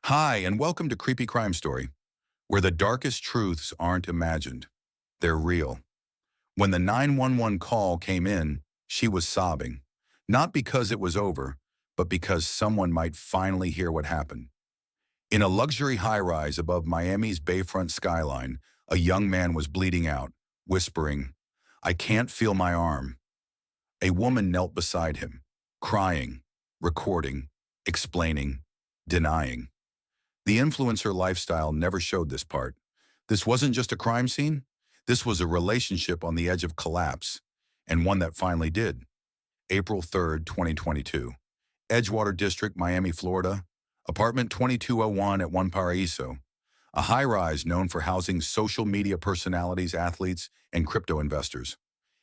Hi, and welcome to Creepy Crime Story, where the darkest truths aren't imagined. They're real. When the 911 call came in, she was sobbing. Not because it was over, but because someone might finally hear what happened. In a luxury high-rise above Miami's bayfront skyline, a young man was bleeding out, whispering, "I can't feel my arm." A woman knelt beside him, crying, recording, explaining, denying. The influencer lifestyle never showed this part. This wasn't just a crime scene. This was a relationship on the edge of collapse, and one that finally did. April 3rd, 2022. Edgewater District, Miami, Florida. Apartment 2201 at One Paraíso. A high-rise known for housing social media personalities, athletes, and crypto investors.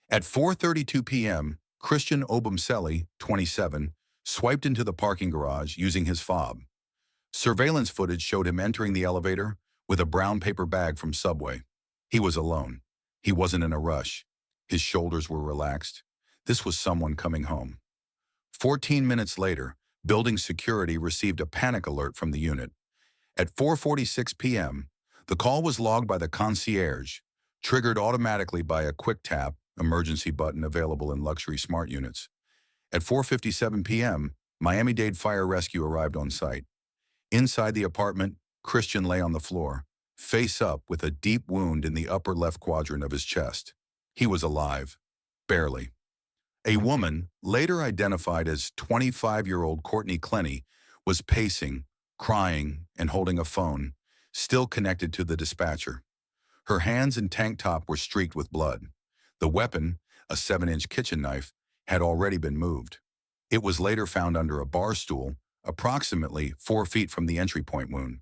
At 4:32 p.m., Christian Obumseli, 27, swiped into the parking garage using his fob. Surveillance footage showed him entering the elevator with a brown paper bag from Subway. He was alone. He wasn't in a rush. His shoulders were relaxed. This was someone coming home. 14 minutes later, building security received a panic alert from the unit. At 4:46 p.m., the call was logged by the concierge, triggered automatically by a quick tap emergency button available in luxury smart units. At 4:57 p.m., Miami-Dade Fire Rescue arrived on site. Inside the apartment, Christian lay on the floor, face up with a deep wound in the upper left quadrant of his chest. He was alive. Barely. A woman, later identified as 25-year-old Courtney Clenny, was pacing, crying, and holding a phone, still connected to the dispatcher. Her hands and tank top were streaked with blood. The weapon, a 7-inch kitchen knife, had already been moved. It was later found under a bar stool, approximately 4 feet from the entry point wound.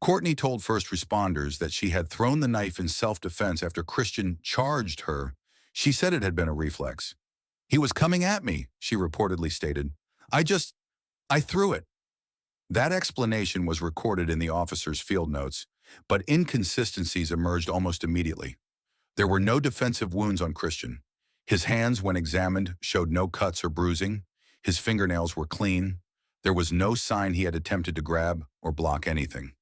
Courtney told first responders that she had thrown the knife in self-defense after Christian charged her. She said it had been a reflex. "He was coming at me," she reportedly stated. I threw it." That explanation was recorded in the officer's field notes, but inconsistencies emerged almost immediately. There were no defensive wounds on Christian. His hands, when examined, showed no cuts or bruising. His fingernails were clean. There was no sign he had attempted to grab or block anything.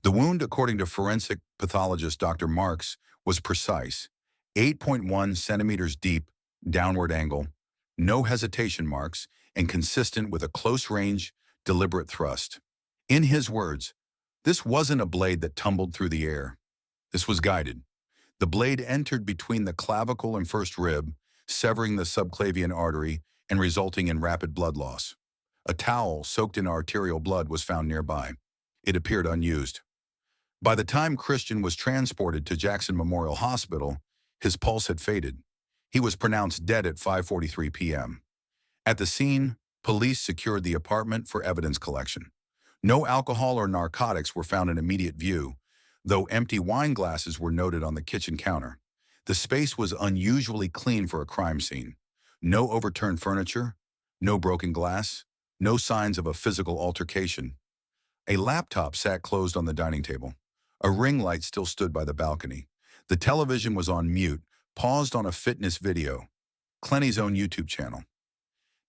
The wound, according to forensic pathologist Dr. Marks, was precise. 8.1 centimeters deep, downward angle, no hesitation marks, and consistent with a close-range, deliberate thrust. In his words, "This wasn't a blade that tumbled through the air. This was guided. The blade entered between the clavicle and first rib, severing the subclavian artery and resulting in rapid blood loss. A towel soaked in arterial blood was found nearby. It appeared unused. By the time Christian was transported to Jackson Memorial Hospital, his pulse had faded. He was pronounced dead at 5:43 p.m. At the scene, police secured the apartment for evidence collection. No alcohol or narcotics were found in immediate view, though empty wine glasses were noted on the kitchen counter. The space was unusually clean for a crime scene. No overturned furniture, no broken glass, no signs of a physical altercation. A laptop sat closed on the dining table. A ring light still stood by the balcony. The television was on mute, paused on a fitness video, Clenny's own YouTube channel.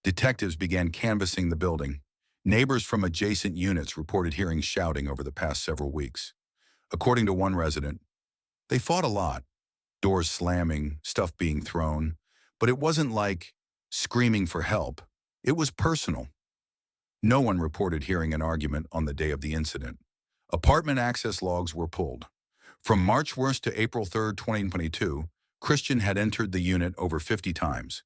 Detectives began canvassing the building. Neighbors from adjacent units reported hearing shouting over the past several weeks. According to one resident, "They fought a lot, doors slamming, stuff being thrown, but it wasn't like screaming for help. It was personal." No one reported hearing an argument on the day of the incident. Apartment access logs were pulled. From March 1st to April 3rd, 2022, Christian had entered the unit over 50 times.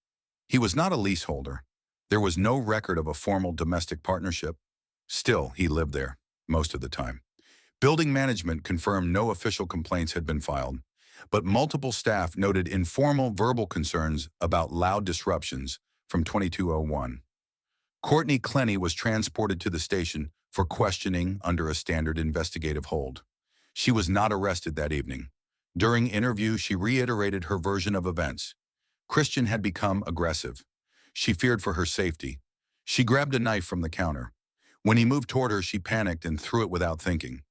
He was not a leaseholder. There was no record of a formal domestic partnership. Still, he lived there, most of the time. Building management confirmed no official complaints had been filed, but multiple staff noted informal verbal concerns about loud disruptions from 2201. Courtney Clenny was transported to the station for questioning under a standard investigative hold. She was not arrested that evening. During interview, she reiterated her version of events. Christian had become aggressive. She feared for her safety. She grabbed a knife from the counter. When he moved toward her, she panicked and threw it without thinking.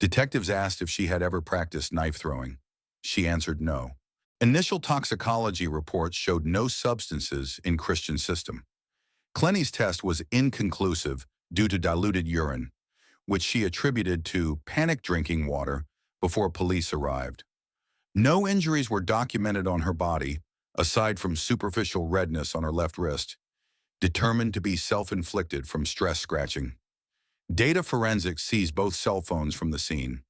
Detectives asked if she had ever practiced knife throwing. She answered no. Initial toxicology reports showed no substances in Christian's system. Clenny's test was inconclusive due to diluted urine. which she attributed to panic drinking water before police arrived. No injuries were documented on her body, aside from superficial redness on her left wrist, determined to be self-inflicted from stress scratching. Data forensics seized both cell phones from the scene.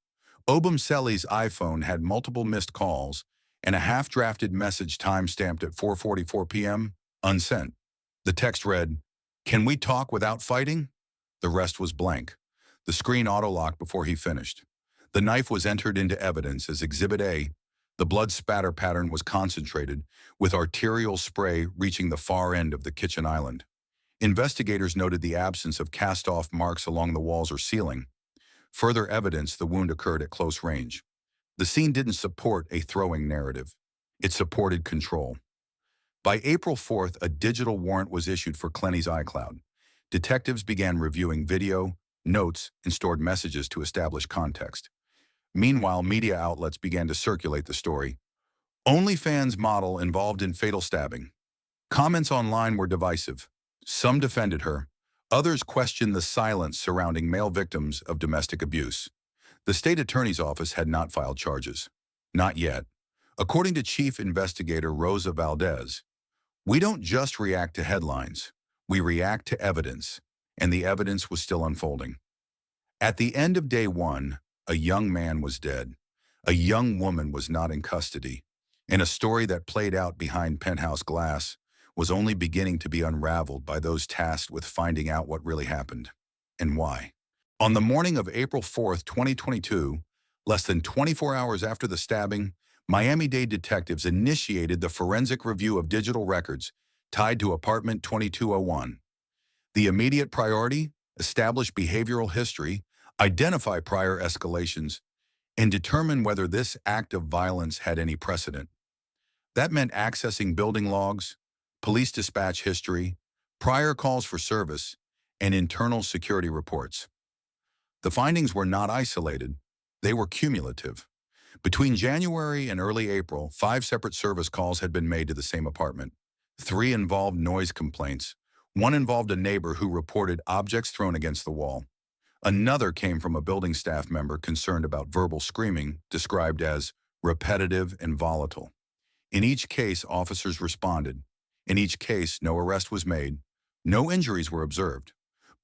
Obumseli's iPhone had multiple missed calls and a half-drafted message time-stamped at 4:44 p.m., unsent. The text read, "Can we talk without fighting?" The rest was blank. The screen auto-locked before he finished. The knife was entered into evidence as Exhibit A. The blood spatter pattern was concentrated, with arterial spray reaching the far end of the kitchen island. Investigators noted the absence of cast-off marks along the walls or ceiling. Further evidence the wound occurred at close range. The scene didn't support a throwing narrative. It supported control. By April 4th, a digital warrant was issued for Clenny's iCloud. Detectives began reviewing video, notes, and stored messages to establish context. Meanwhile, media outlets began to circulate the story. OnlyFans model involved in fatal stabbing. Comments online were divisive. Some defended her. Others questioned the silence surrounding male victims of domestic abuse. The state attorney's office had not filed charges. Not yet. According to Chief Investigator Rosa Valdez, "We don't just react to headlines. We react to evidence." And the evidence was still unfolding. At the end of day one, a young man was dead. A young woman was not in custody. And a story that played out behind penthouse glass was only beginning to be unraveled by those tasked with finding out what really happened and why. On the morning of April 4th, 2022, less than 24 hours after the stabbing, Miami-Dade detectives initiated the forensic review of digital records tied to apartment 2201. The immediate priority: establish behavioral history, identify prior escalations, and determine whether this act of violence had any precedent. That meant accessing building logs, police dispatch history, prior calls for service, and internal security reports. The findings were not isolated. They were cumulative. Between January and early April, 5 separate service calls had been made to the same apartment. 3 involved noise complaints. 1 involved a neighbor who reported objects thrown against the wall. Another came from a building staff member concerned about verbal screaming, described as repetitive and volatile. In each case, officers responded. In each case, no arrest was made. No injuries were observed.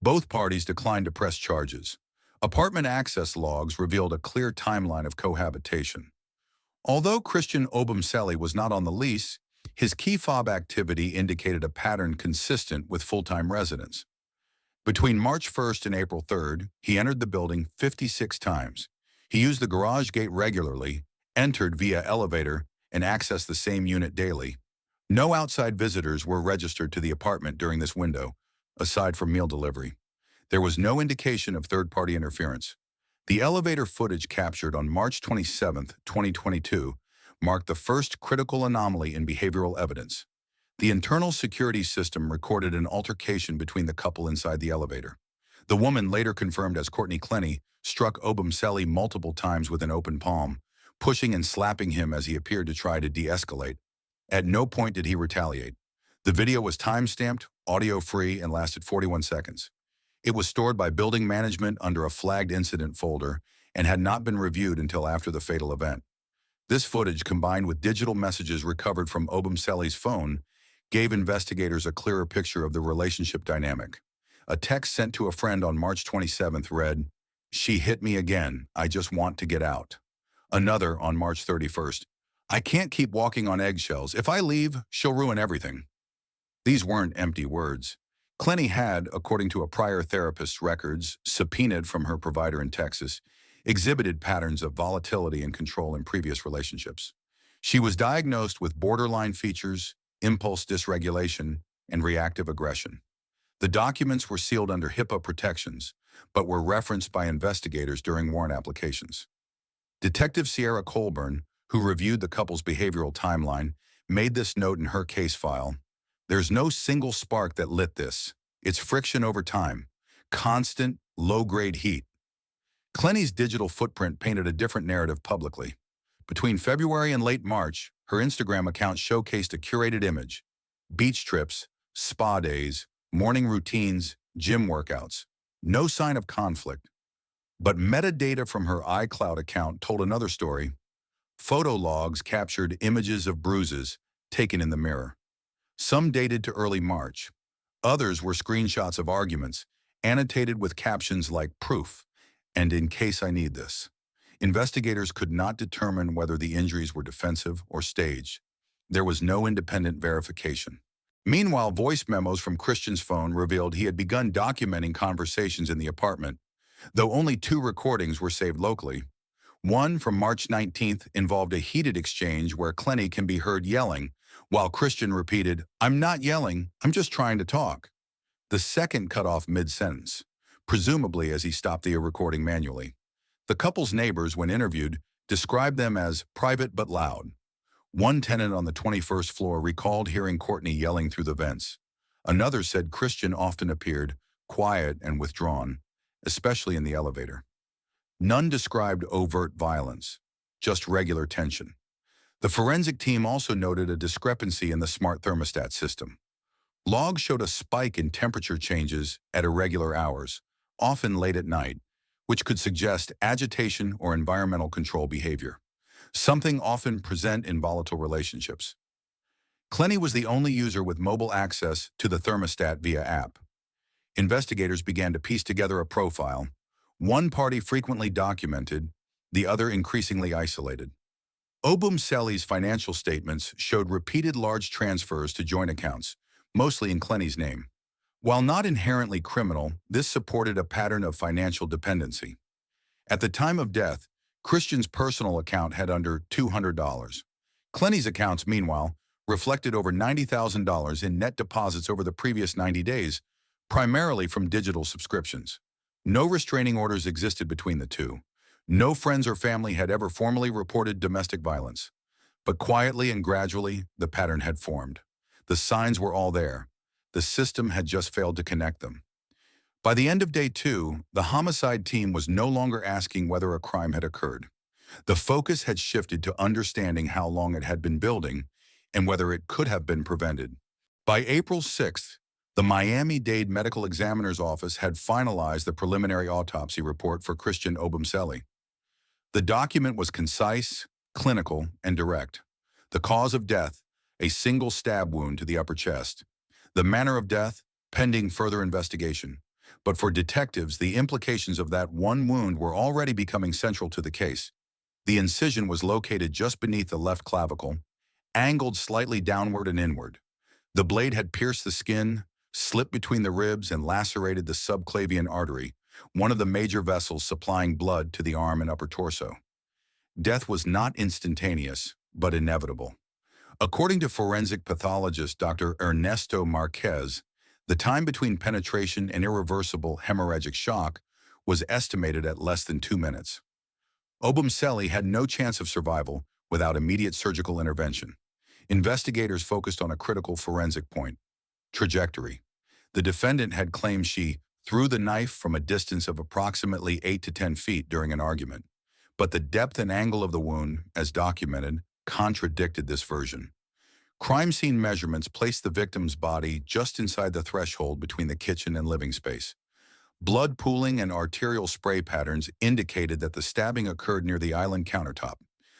Both parties declined to press charges. Apartment access logs revealed a clear timeline of cohabitation. Although Christian Obumseli was not on the lease, his key fob activity indicated a pattern consistent with full-time residents. Between March 1st and April 3rd, he entered the building 56 times. He used the garage gate regularly, entered via elevator, and accessed the same unit daily. No outside visitors were registered to the apartment during this window, aside from meal delivery. There was no indication of third-party interference. The elevator footage captured on March 27, 2022, marked the first critical anomaly in behavioral evidence. The internal security system recorded an altercation between the couple inside the elevator. The woman, later confirmed as Courtney Clenny, struck Obumseli multiple times with an open palm, pushing and slapping him as he appeared to try to de-escalate. At no point did he retaliate. The video was time-stamped, audio-free, and lasted 41 seconds. It was stored by building management under a flagged incident folder and had not been reviewed until after the fatal event. This footage, combined with digital messages recovered from Obumseli's phone, gave investigators a clearer picture of the relationship dynamic. A text sent to a friend on March 27th read, "She hit me again. I just want to get out." Another on March 31st, "I can't keep walking on eggshells. If I leave, she'll ruin everything." These weren't empty words. Clenny had, according to a prior therapist's records, subpoenaed from her provider in Texas, exhibited patterns of volatility and control in previous relationships. She was diagnosed with borderline features, impulse dysregulation, and reactive aggression. The documents were sealed under HIPAA protections, but were referenced by investigators during warrant applications. Detective Sierra Colburn, who reviewed the couple's behavioral timeline, made this note in her case file: "There's no single spark that lit this. It's friction over time, constant, low-grade heat." Clenny's digital footprint painted a different narrative publicly. Between February and late March, her Instagram account showcased a curated image: beach trips, spa days, morning routines, gym workouts. No sign of conflict. But metadata from her iCloud account told another story. Photo logs captured images of bruises taken in the mirror. Some dated to early March. Others were screenshots of arguments, annotated with captions like "proof" and "in case I need this." Investigators could not determine whether the injuries were defensive or staged. There was no independent verification. Meanwhile, voice memos from Christian's phone revealed he had begun documenting conversations in the apartment, though only 2 recordings were saved locally. One from March 19th involved a heated exchange where Clenny can be heard yelling, while Christian repeated, "I'm not yelling, I'm just trying to talk." The second cut off mid-sentence, presumably as he stopped the recording manually. The couple's neighbors, when interviewed, described them as private but loud. One tenant on the 21st floor recalled hearing Courtney yelling through the vents. Another said Christian often appeared quiet and withdrawn, especially in the elevator. None described overt violence, just regular tension. The forensic team also noted a discrepancy in the smart thermostat system. Logs showed a spike in temperature changes at irregular hours, often late at night, which could suggest agitation or environmental control behavior, something often present in volatile relationships. Clenny was the only user with mobile access to the thermostat via app. Investigators began to piece together a profile, one party frequently documented, the other increasingly isolated. Obumseli's financial statements showed repeated large transfers to joint accounts, mostly in Clenny's name. While not inherently criminal, this supported a pattern of financial dependency. At the time of death, Christian's personal account had under $200. Clenny's accounts, meanwhile, reflected over $90,000 in net deposits over the previous 90 days, primarily from digital subscriptions. No restraining orders existed between the two. No friends or family had ever formally reported domestic violence. But quietly and gradually, the pattern had formed. The signs were all there. The system had just failed to connect them. By the end of day 2, the homicide team was no longer asking whether a crime had occurred. The focus had shifted to understanding how long it had been building and whether it could have been prevented. By April 6th, the Miami-Dade Medical Examiner's Office had finalized the preliminary autopsy report for Christian Obumseli. The document was concise, clinical, and direct. The cause of death, a single stab wound to the upper chest. The manner of death, pending further investigation. But for detectives, the implications of that one wound were already becoming central to the case. The incision was located just beneath the left clavicle, angled slightly downward and inward. The blade had pierced the skin, slipped between the ribs, and lacerated the subclavian artery, one of the major vessels supplying blood to the arm and upper torso. Death was not instantaneous, but inevitable. According to forensic pathologist Dr. Ernesto Marquez, the time between penetration and irreversible hemorrhagic shock was estimated at less than 2 minutes. Obumseli had no chance of survival without immediate surgical intervention. Investigators focused on a critical forensic point: trajectory. The defendant had claimed she threw the knife from a distance of approximately 8 to 10 feet during an argument, but the depth and angle of the wound, as documented, contradicted this version. Crime scene measurements placed the victim's body just inside the threshold between the kitchen and living space. Blood pooling and arterial spray patterns indicated that the stabbing occurred near the island countertop.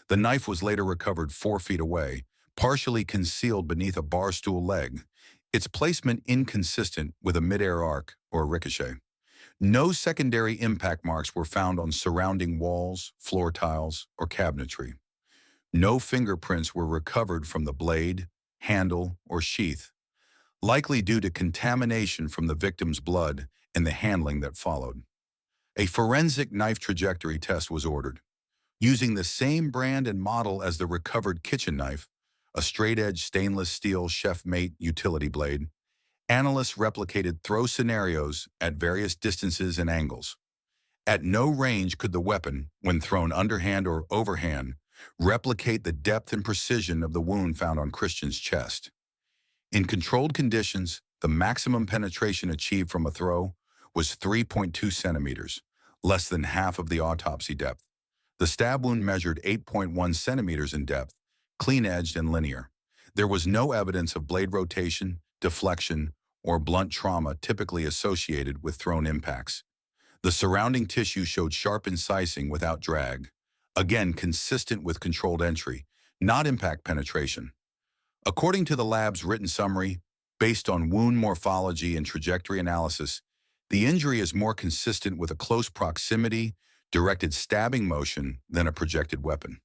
The knife was later recovered 4 feet away, partially concealed beneath a bar stool leg, its placement inconsistent with a mid-air arc or ricochet. No secondary impact marks were found on surrounding walls, floor tiles, or cabinetry. No fingerprints were recovered from the blade, handle, or sheath, likely due to contamination from the victim's blood and the handling that followed. A forensic knife trajectory test was ordered. Using the same brand and model as the recovered kitchen knife, a straight-edge stainless steel chef-mate utility blade, analysts replicated throw scenarios at various distances and angles. At no range could the weapon, when thrown underhand or overhand, replicate the depth and precision of the wound found on Christian's chest. In controlled conditions, the maximum penetration achieved from a throw was 3.2 centimeters, less than half of the autopsy depth. The stab wound measured 8.1 centimeters in depth, clean-edged and linear. There was no evidence of blade rotation, deflection, or blunt trauma typically associated with thrown impacts. The surrounding tissue showed sharp incising without drag, again consistent with controlled entry, not impact penetration. According to the lab's written summary, based on wound morphology and trajectory analysis, the injury is more consistent with a close proximity, directed stabbing motion than a projected weapon.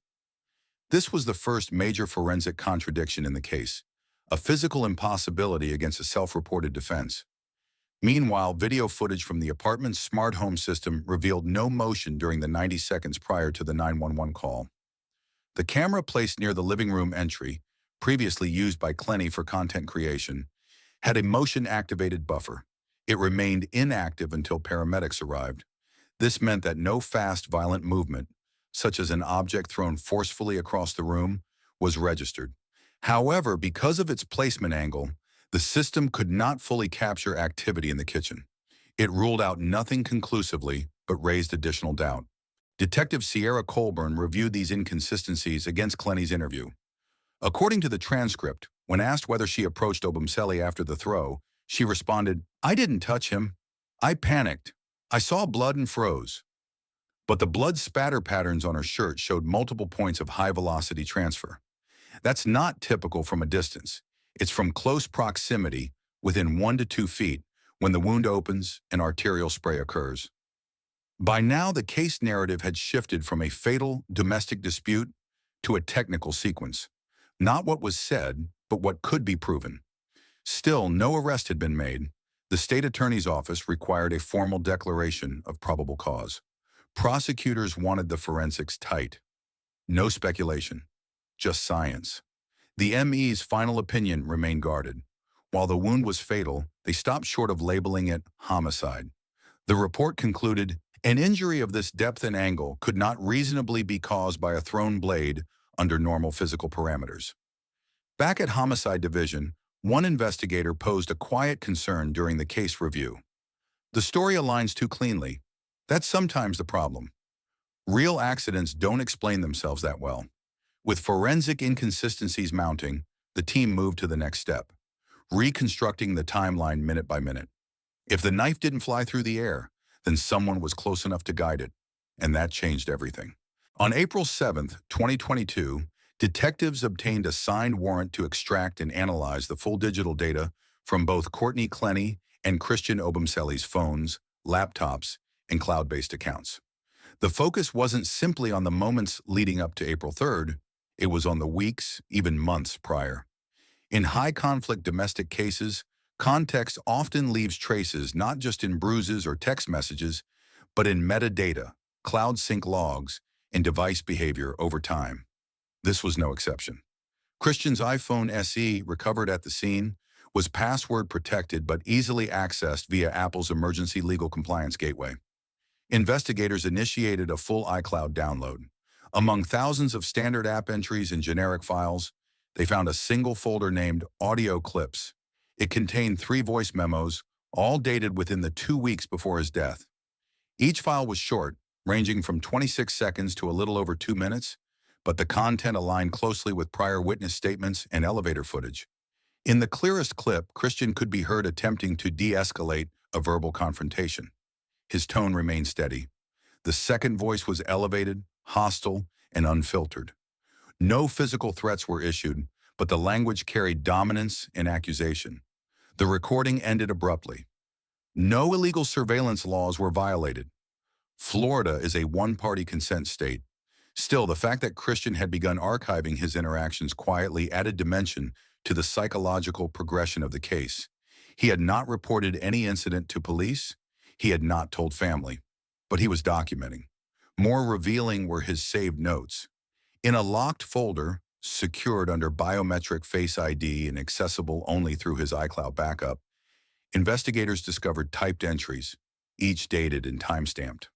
This was the first major forensic contradiction in the case, a physical impossibility against a self-reported defense. Meanwhile, video footage from the apartment's smart home system revealed no motion during the 90 seconds prior to the 911 call. The camera placed near the living room entry, previously used by Clenny for content creation, had a motion-activated buffer. It remained inactive until paramedics arrived. This meant that no fast, violent movement, such as an object thrown forcefully across the room, was registered. However, because of its placement angle, the system could not fully capture activity in the kitchen. It ruled out nothing conclusively, but raised additional doubt. Detective Sierra Colburn reviewed these inconsistencies against Clenny's interview. According to the transcript, when asked whether she approached Obumseli after the throw, she responded, "I didn't touch him. I panicked. I saw blood and froze." But the blood spatter patterns on her shirt showed multiple points of high-velocity transfer. That's not typical from a distance. It's from close proximity, within 1 to 2 feet, when the wound opens and arterial spray occurs. By now, the case narrative had shifted from a fatal domestic dispute to a technical sequence. Not what was said, but what could be proven. Still, no arrest had been made. The state attorney's office required a formal declaration of probable cause. Prosecutors wanted the forensics tight. No speculation, just science. The ME's final opinion remained guarded. While the wound was fatal, they stopped short of labeling it homicide. The report concluded, an injury of this depth and angle could not reasonably be caused by a thrown blade under normal physical parameters. Back at Homicide Division, one investigator posed a quiet concern during the case review. The story aligns too cleanly. That's sometimes the problem. Real accidents don't explain themselves that well. With forensic inconsistencies mounting, the team moved to the next step, reconstructing the timeline minute by minute. If the knife didn't fly through the air, then someone was close enough to guide it, and that changed everything. On April 7, 2022, detectives obtained a signed warrant to extract and analyze the full digital data from both Courtney Clenny and Christian Obumseli's phones, laptops, and cloud-based accounts. The focus wasn't simply on the moments leading up to April 3rd, it was on the weeks, even months prior. In high-conflict domestic cases, context often leaves traces not just in bruises or text messages, but in metadata, cloud sync logs, and device behavior over time. This was no exception. Christian's iPhone SE, recovered at the scene, was password protected but easily accessed via Apple's emergency legal compliance gateway. Investigators initiated a full iCloud download. Among thousands of standard app entries and generic files, they found a single folder named Audio Clips. It contained 3 voice memos, all dated within the 2 weeks before his death. Each file was short, ranging from 26 seconds to a little over 2 minutes, but the content aligned closely with prior witness statements and elevator footage. In the clearest clip, Christian could be heard attempting to de-escalate a verbal confrontation. His tone remained steady. The second voice was elevated, hostile, and unfiltered. No physical threats were issued, but the language carried dominance and accusation. The recording ended abruptly. No illegal surveillance laws were violated. Florida is a one-party consent state. Still, the fact that Christian had begun archiving his interactions quietly added dimension to the psychological progression of the case. He had not reported any incident to police. He had not told family, but he was documenting. More revealing were his saved notes. In a locked folder, secured under biometric Face ID and accessible only through his iCloud backup, investigators discovered typed entries, each dated and time-stamped.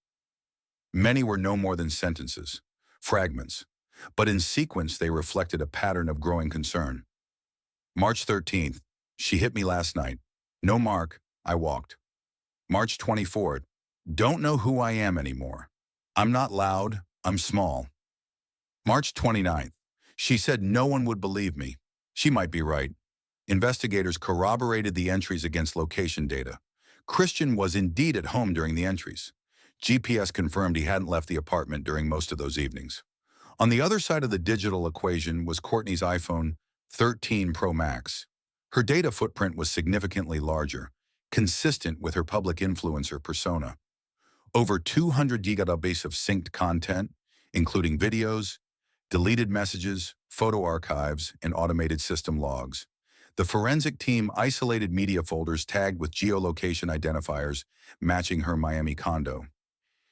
Many were no more than sentences, fragments, but in sequence they reflected a pattern of growing concern. March 13th, she hit me last night. No mark, I walked. March 24th, don't know who I am anymore. I'm not loud, I'm small. March 29th, she said no one would believe me. She might be right. Investigators corroborated the entries against location data. Christian was indeed at home during the entries. GPS confirmed he hadn't left the apartment during most of those evenings. On the other side of the digital equation was Courtney's iPhone 13 Pro Max. Her data footprint was significantly larger, consistent with her public influencer persona. Over 200 gigabytes of synced content, including videos, deleted messages, photo archives, and automated system logs. The forensic team isolated media folders tagged with geolocation identifiers matching her Miami condo.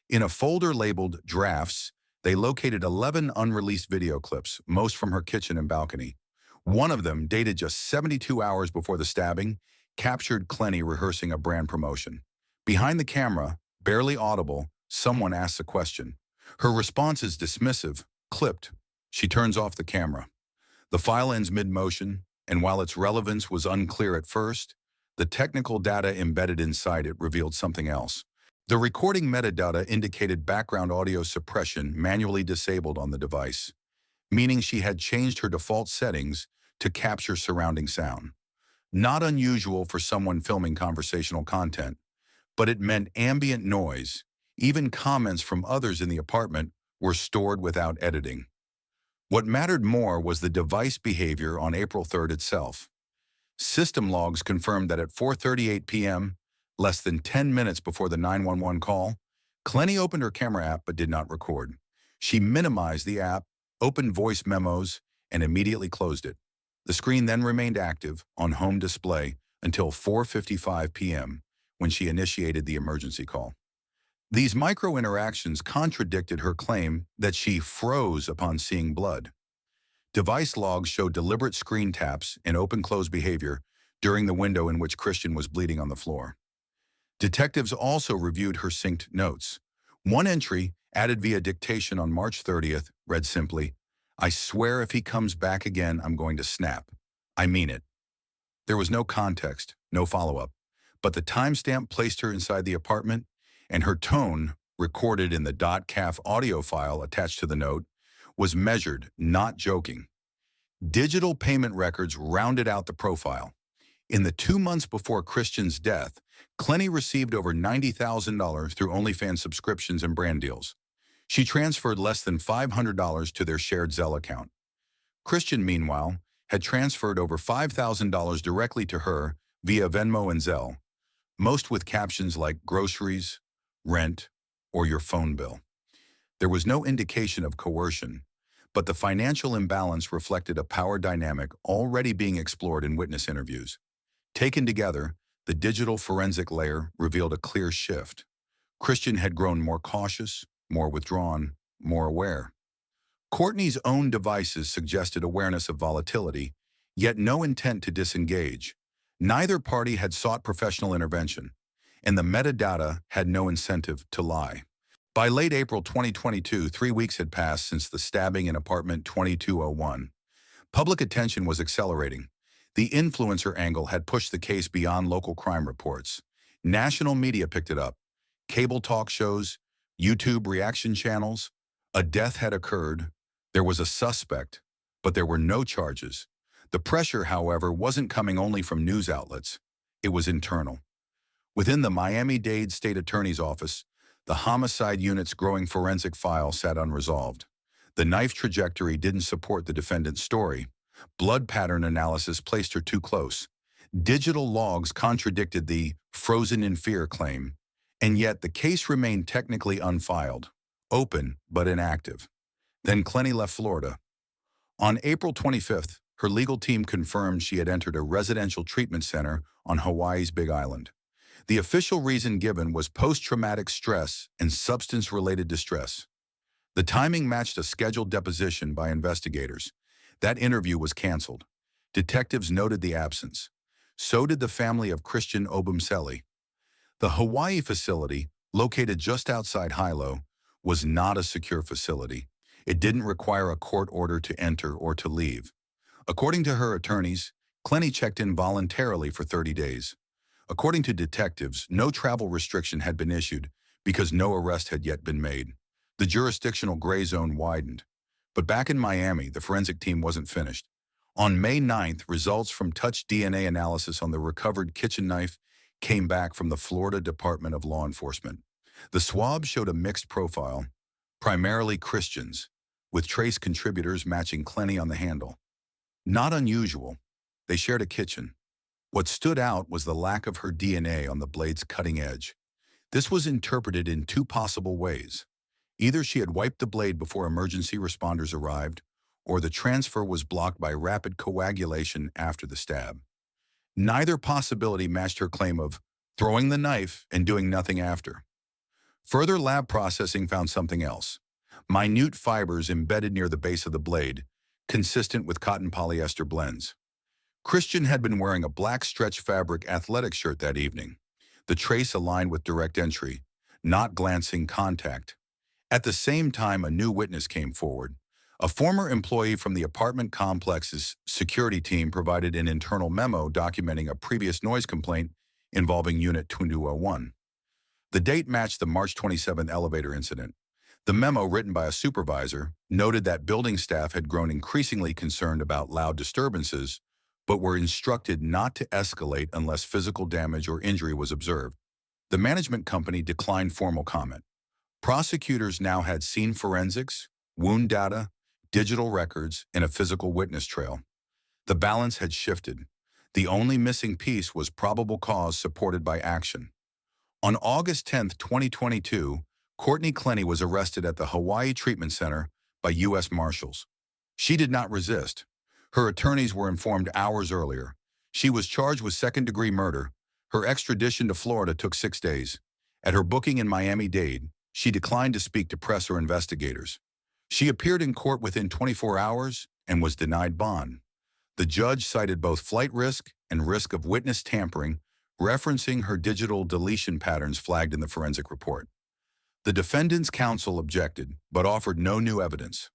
In a folder labeled Drafts, they located 11 unreleased video clips, most from her kitchen and balcony. One of them, dated just 72 hours before the stabbing, captured Clenny rehearsing a brand promotion. Behind the camera, barely audible, someone asks a question. Her response is dismissive, clipped. She turns off the camera. The file ends mid-motion, and while its relevance was unclear at first, the technical data embedded inside it revealed something else. The recording metadata indicated background audio suppression manually disabled on the device, meaning she had changed her default settings to capture surrounding sound. Not unusual for someone filming conversational content, but it meant ambient noise, even comments from others in the apartment, were stored without editing. What mattered more was the device behavior on April 3rd itself. System logs confirmed that at 4:38 p.m., less than 10 minutes before the 911 call, Clenny opened her camera app but did not record. She minimized the app, opened voice memos, and immediately closed it. The screen then remained active on home display until 4:55 p.m., when she initiated the emergency call. These micro-interactions contradicted her claim that she froze upon seeing blood. Device logs showed deliberate screen taps and open-close behavior during the window in which Christian was bleeding on the floor. Detectives also reviewed her synced notes. One entry, added via dictation on March 30th, read simply, "I swear if he comes back again, I'm going to snap. I mean it." There was no context, no follow-up, but the timestamp placed her inside the apartment, and her tone, recorded in the .caf audio file attached to the note, was measured, not joking. Digital payment records rounded out the profile. In the 2 months before Christian's death, Clenny received over $90,000 through OnlyFans subscriptions and brand deals. She transferred less than $500 to their shared Zelle account. Christian, meanwhile, had transferred over $5,000 directly to her via Venmo and Zelle, most with captions like groceries, rent, or your phone bill. There was no indication of coercion, but the financial imbalance reflected a power dynamic already being explored in witness interviews. Taken together, the digital forensic layer revealed a clear shift. Christian had grown more cautious, more withdrawn, more aware. Courtney's own devices suggested awareness of volatility, yet no intent to disengage. Neither party had sought professional intervention, and the metadata had no incentive to lie. By late April 2022, 3 weeks had passed since the stabbing in apartment 2201. Public attention was accelerating. The influencer angle had pushed the case beyond local crime reports. National media picked it up. Cable talk shows, YouTube reaction channels. A death had occurred. There was a suspect, but there were no charges. The pressure, however, wasn't coming only from news outlets. It was internal. Within the Miami-Dade State Attorney's Office, the homicide unit's growing forensic file sat unresolved. The knife trajectory didn't support the defendant's story. Blood pattern analysis placed her too close. Digital logs contradicted the "frozen in fear" claim, and yet the case remained technically unfiled, open but inactive. Then Clenny left Florida. On April 25th, her legal team confirmed she had entered a residential treatment center on Hawaii's Big Island. The official reason given was post-traumatic stress and substance-related distress. The timing matched a scheduled deposition by investigators. That interview was canceled. Detectives noted the absence. So did the family of Christian Obumseli. The Hawaii facility, located just outside Hilo, was not a secure facility. It didn't require a court order to enter or to leave. According to her attorneys, Clenny checked in voluntarily for 30 days. According to detectives, no travel restriction had been issued because no arrest had yet been made. The jurisdictional gray zone widened. But back in Miami, the forensic team wasn't finished. On May 9th, results from touch DNA analysis on the recovered kitchen knife came back from the Florida Department of Law Enforcement. The swab showed a mixed profile, primarily Christians, with trace contributors matching Clenny on the handle. Not unusual. They shared a kitchen. What stood out was the lack of her DNA on the blade's cutting edge. This was interpreted in two possible ways. Either she had wiped the blade before emergency responders arrived, or the transfer was blocked by rapid coagulation after the stab. Neither possibility matched her claim of throwing the knife and doing nothing after. Further lab processing found something else. Minute fibers embedded near the base of the blade, consistent with cotton polyester blends. Christian had been wearing a black stretch fabric athletic shirt that evening. The trace aligned with direct entry, not glancing contact. At the same time, a new witness came forward. A former employee from the apartment complex's security team provided an internal memo documenting a previous noise complaint involving Unit 2201. The date matched the March 27 elevator incident. The memo, written by a supervisor, noted that building staff had grown increasingly concerned about loud disturbances, but were instructed not to escalate unless physical damage or injury was observed. The management company declined formal comment. Prosecutors now had scene forensics, wound data, digital records, and a physical witness trail. The balance had shifted. The only missing piece was probable cause supported by action. On August 10, 2022, Courtney Clenny was arrested at the Hawaii Treatment Center by U.S. Marshals. She did not resist. Her attorneys were informed hours earlier. She was charged with second-degree murder. Her extradition to Florida took 6 days. At her booking in Miami-Dade, she declined to speak to press or investigators. She appeared in court within 24 hours and was denied bond. The judge cited both flight risk and risk of witness tampering, referencing her digital deletion patterns flagged in the forensic report. The defendant's counsel objected, but offered no new evidence.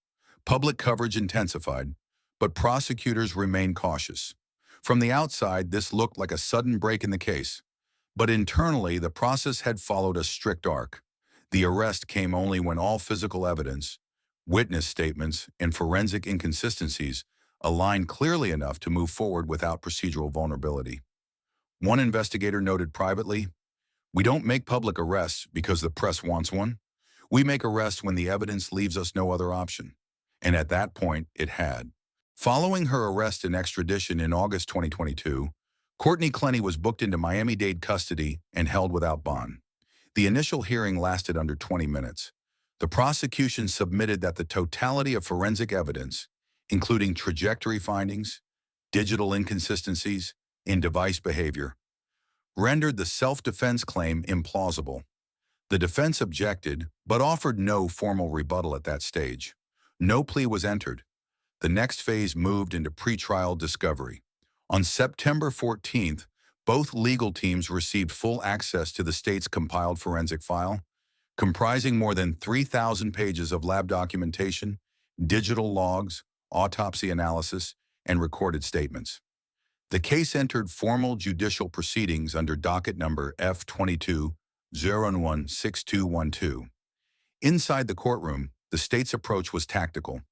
Public coverage intensified, but prosecutors remained cautious. From the outside, this looked like a sudden break in the case, but internally, the process had followed a strict arc. The arrest came only when all physical evidence, witness statements, and forensic inconsistencies aligned clearly enough to move forward without procedural vulnerability. One investigator noted privately, "We don't make public arrests because the press wants one. We make arrests when the evidence leaves us no other option." And at that point, it had. Following her arrest and extradition in August 2022, Courtney Clenny was booked into Miami-Dade custody and held without bond. The initial hearing lasted under 20 minutes. The prosecution submitted that the totality of forensic evidence, including trajectory findings, digital inconsistencies, and device behavior, rendered the self-defense claim implausible. The defense objected, but offered no formal rebuttal at that stage. No plea was entered. The next phase moved into pretrial discovery. On September 14th, both legal teams received full access to the state's compiled forensic file, comprising more than 3,000 pages of lab documentation, digital logs, autopsy analysis, and recorded statements. The case entered formal judicial proceedings under docket number F22-016212. Inside the courtroom, the state's approach was tactical.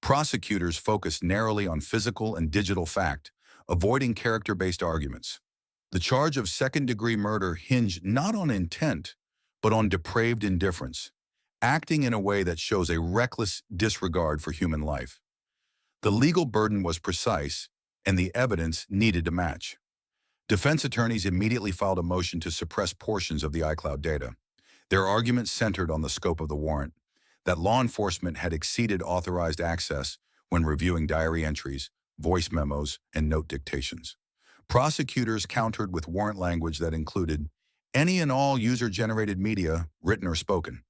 Prosecutors focused narrowly on physical and digital fact, avoiding character-based arguments. The charge of second-degree murder hinged not on intent, but on depraved indifference, acting in a way that shows a reckless disregard for human life. The legal burden was precise, and the evidence needed to match. Defense attorneys immediately filed a motion to suppress portions of the iCloud data. Their arguments centered on the scope of the warrant, that law enforcement had exceeded authorized access when reviewing diary entries, voice memos, and note dictations. Prosecutors countered with warrant language that included any and all user-generated media, written or spoken.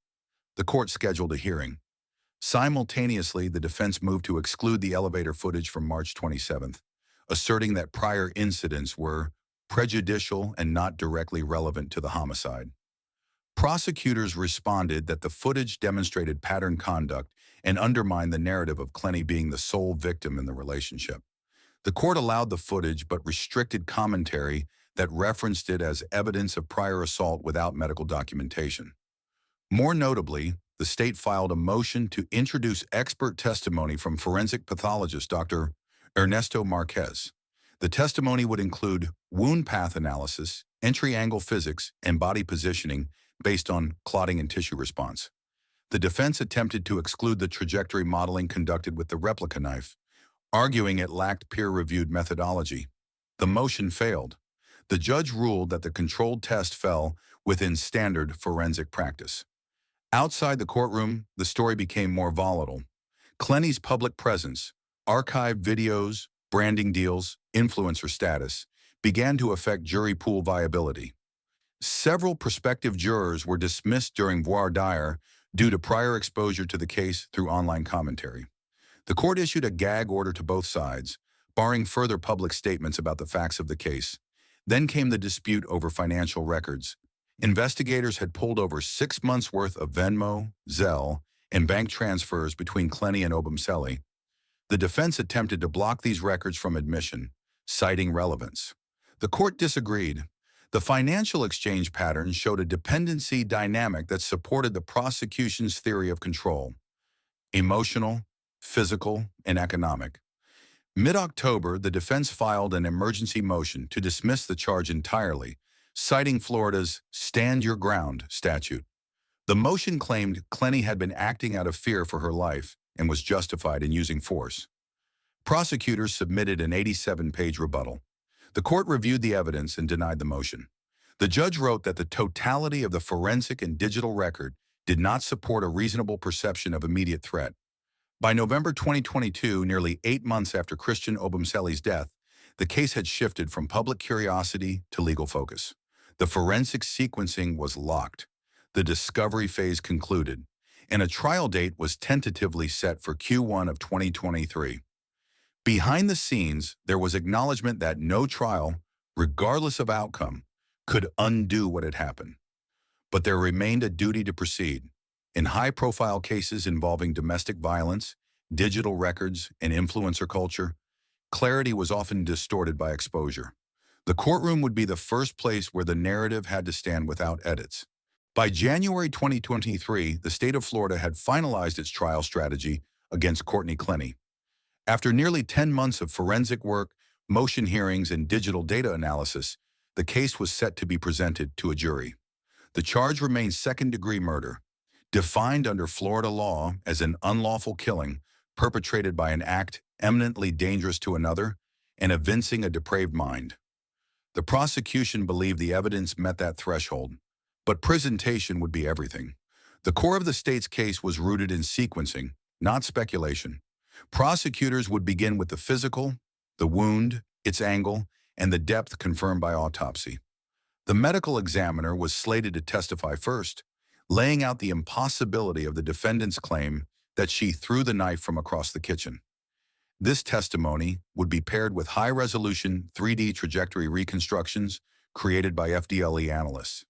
The court scheduled a hearing. Simultaneously, the defense moved to exclude the elevator footage from March 27th, asserting that prior incidents were prejudicial and not directly relevant to the homicide. Prosecutors responded that the footage demonstrated pattern conduct and undermined the narrative of Clenny being the sole victim in the relationship. The court allowed the footage but restricted commentary that referenced it as evidence of prior assault without medical documentation. More notably, the state filed a motion to introduce expert testimony from forensic pathologist Dr. Ernesto Marquez. The testimony would include wound path analysis, entry angle physics, and body positioning based on clotting and tissue response. The defense attempted to exclude the trajectory modeling conducted with the replica knife, arguing it lacked peer-reviewed methodology. The motion failed. The judge ruled that the controlled test fell within standard forensic practice. Outside the courtroom, the story became more volatile. Clenny's public presence, archived videos, branding deals, influencer status, began to affect jury pool viability. Several prospective jurors were dismissed during voir dire due to prior exposure to the case through online commentary. The court issued a gag order to both sides, barring further public statements about the facts of the case. Then came the dispute over financial records. Investigators had pulled over 6 months' worth of Venmo, Zelle, and bank transfers between Clenny and Obumseli. The defense attempted to block these records from admission, citing relevance. The court disagreed. The financial exchange pattern showed a dependency dynamic that supported the prosecution's theory of control: emotional, physical, and economic. Mid-October, the defense filed an emergency motion to dismiss the charge entirely, citing Florida's Stand Your Ground statute. The motion claimed Clenny had been acting out of fear for her life and was justified in using force. Prosecutors submitted an 87-page rebuttal. The court reviewed the evidence and denied the motion. The judge wrote that the totality of the forensic and digital record did not support a reasonable perception of immediate threat. By November 2022, nearly 8 months after Christian Obumseli's death, the case had shifted from public curiosity to legal focus. The forensic sequencing was locked. The discovery phase concluded, and a trial date was tentatively set for Q1 of 2023. Behind the scenes, there was acknowledgement that no trial, regardless of outcome, could undo what had happened. But there remained a duty to proceed. In high-profile cases involving domestic violence, digital records, and influencer culture, clarity was often distorted by exposure. The courtroom would be the first place where the narrative had to stand without edits. By January 2023, the state of Florida had finalized its trial strategy against Courtney Clenny. After nearly 10 months of forensic work, motion hearings, and digital data analysis, the case was set to be presented to a jury. The charge remained second-degree murder, defined under Florida law as an unlawful killing perpetrated by an act eminently dangerous to another and evincing a depraved mind. The prosecution believed the evidence met that threshold, but presentation would be everything. The core of the state's case was rooted in sequencing, not speculation. Prosecutors would begin with the physical, the wound, its angle, and the depth confirmed by autopsy. The medical examiner was slated to testify first, laying out the impossibility of the defendant's claim that she threw the knife from across the kitchen. This testimony would be paired with high-resolution 3D trajectory reconstructions created by FDLE analysts.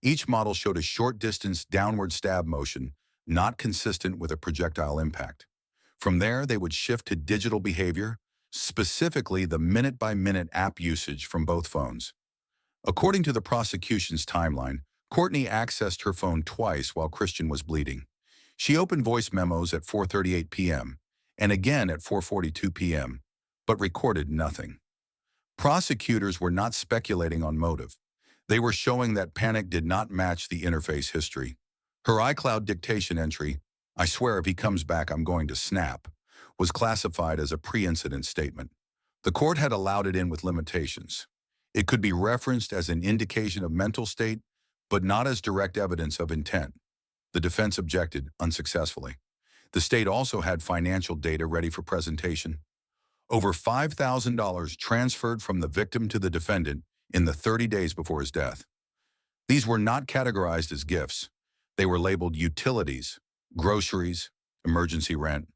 Each model showed a short-distance downward stab motion, not consistent with a projectile impact. From there, they would shift to digital behavior, specifically the minute-by-minute app usage from both phones. According to the prosecution's timeline, Courtney accessed her phone twice while Christian was bleeding. She opened voice memos at 4:38 p.m. and again at 4:42 p.m., but recorded nothing. Prosecutors were not speculating on motive. They were showing that panic did not match the interface history. Her iCloud dictation entry, "I swear if he comes back I'm going to snap," was classified as a pre-incident statement. The court had allowed it in with limitations. It could be referenced as an indication of mental state, but not as direct evidence of intent. The defense objected unsuccessfully. The state also had financial data ready for presentation. Over $5,000 transferred from the victim to the defendant in the 30 days before his death. These were not categorized as gifts. They were labeled utilities, groceries, emergency rent.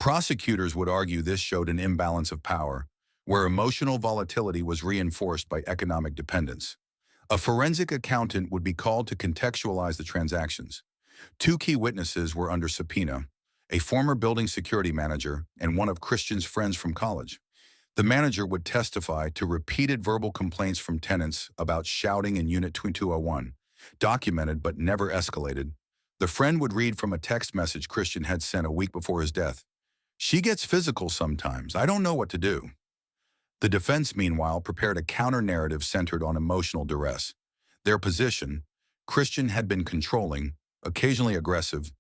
Prosecutors would argue this showed an imbalance of power, where emotional volatility was reinforced by economic dependence. A forensic accountant would be called to contextualize the transactions. Two key witnesses were under subpoena, a former building security manager and one of Christian's friends from college. The manager would testify to repeated verbal complaints from tenants about shouting in Unit 2201, documented but never escalated. The friend would read from a text message Christian had sent a week before his death. "She gets physical sometimes. I don't know what to do." The defense, meanwhile, prepared a counter-narrative centered on emotional duress. Their position: Christian had been controlling, occasionally aggressive,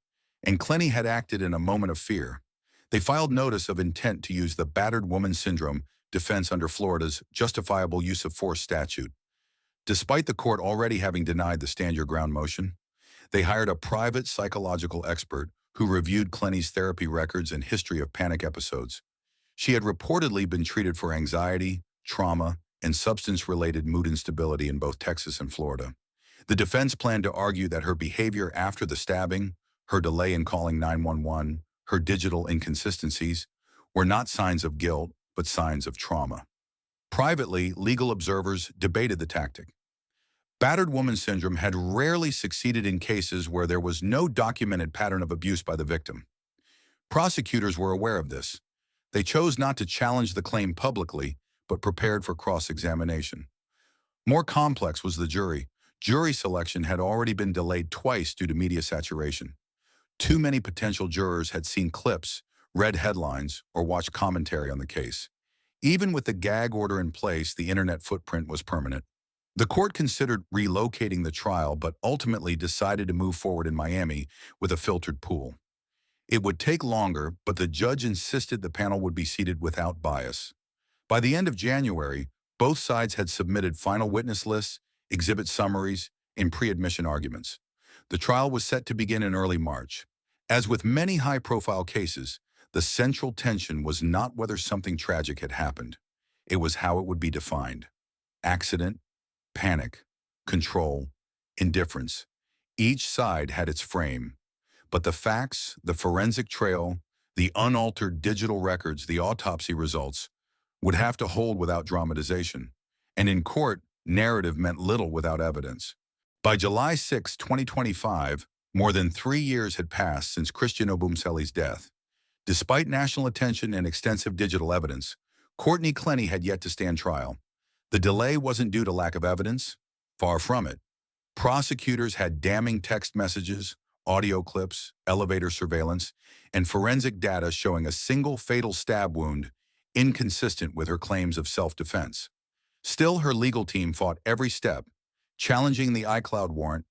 and Clenny had acted in a moment of fear. They filed notice of intent to use the battered woman syndrome defense under Florida's justifiable use of force statute. Despite the court already having denied the stand your ground motion, they hired a private psychological expert who reviewed Clenny's therapy records and history of panic episodes. She had reportedly been treated for anxiety, trauma, and substance-related mood instability in both Texas and Florida. The defense planned to argue that her behavior after the stabbing, her delay in calling 911, her digital inconsistencies, were not signs of guilt, but signs of trauma. Privately, legal observers debated the tactic. Battered woman syndrome had rarely succeeded in cases where there was no documented pattern of abuse by the victim. Prosecutors were aware of this. They chose not to challenge the claim publicly, but prepared for cross-examination. More complex was the jury. Jury selection had already been delayed twice due to media saturation. Too many potential jurors had seen clips, read headlines, or watched commentary on the case. Even with the gag order in place, the internet footprint was permanent. The court considered relocating the trial, but ultimately decided to move forward in Miami with a filtered pool. It would take longer, but the judge insisted the panel would be seated without bias. By the end of January, both sides had submitted final witness lists, exhibit summaries, and pre-admission arguments. The trial was set to begin in early March. As with many high-profile cases, the central tension was not whether something tragic had happened. It was how it would be defined. Accident, panic, control, indifference. Each side had its frame. But the facts, the forensic trail, the unaltered digital records, the autopsy results, would have to hold without dramatization. And in court, narrative meant little without evidence. By July 6, 2025, more than 3 years had passed since Christian Obumseli's death. Despite national attention and extensive digital evidence, Courtney Clenny had yet to stand trial. The delay wasn't due to lack of evidence. Far from it. Prosecutors had damning text messages, audio clips, elevator surveillance, and forensic data showing a single fatal stab wound inconsistent with her claims of self-defense. Still, her legal team fought every step, challenging the iCloud warrant,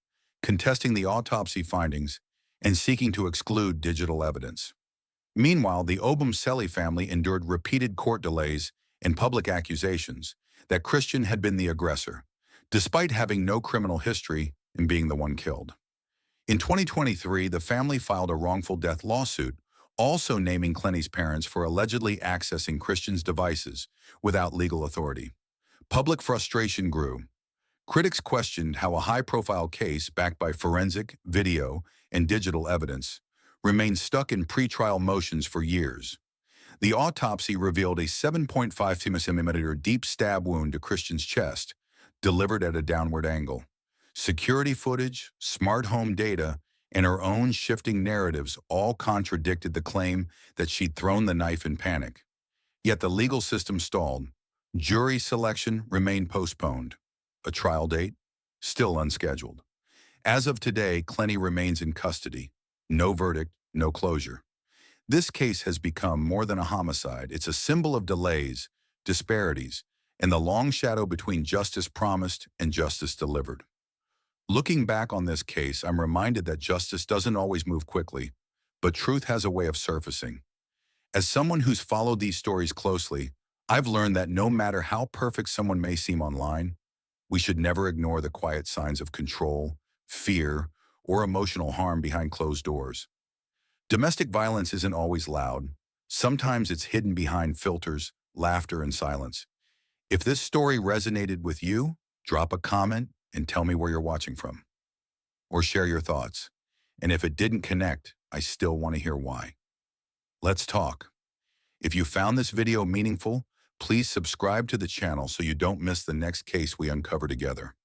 contesting the autopsy findings, and seeking to exclude digital evidence. Meanwhile, the Obumseli family endured repeated court delays and public accusations that Christian had been the aggressor, despite having no criminal history and being the one killed. In 2023, the family filed a wrongful death lawsuit, also naming Clenny's parents for allegedly accessing Christian's devices without legal authority. Public frustration grew. Critics questioned how a high-profile case backed by forensic, video, and digital evidence remained stuck in pretrial motions for years. The autopsy revealed a 7.5 cm deep stab wound to Christian's chest, delivered at a downward angle. Security footage, smart home data, and her own shifting narratives all contradicted the claim that she'd thrown the knife in panic. Yet the legal system stalled. Jury selection remained postponed. A trial date still unscheduled. As of today, Clenny remains in custody. No verdict, no closure. This case has become more than a homicide. It's a symbol of delays, disparities, and the long shadow between justice promised and justice delivered. Looking back on this case, I'm reminded that justice doesn't always move quickly, but truth has a way of surfacing. As someone who's followed these stories closely, I've learned that no matter how perfect someone may seem online, we should never ignore the quiet signs of control, fear, or emotional harm behind closed doors. Domestic violence isn't always loud. Sometimes it's hidden behind filters, laughter, and silence. If this story resonated with you, drop a comment and tell me where you're watching from. Or share your thoughts. And if it didn't connect, I still want to hear why. Let's talk. If you found this video meaningful, please subscribe to the channel so you don't miss the next case we uncover together.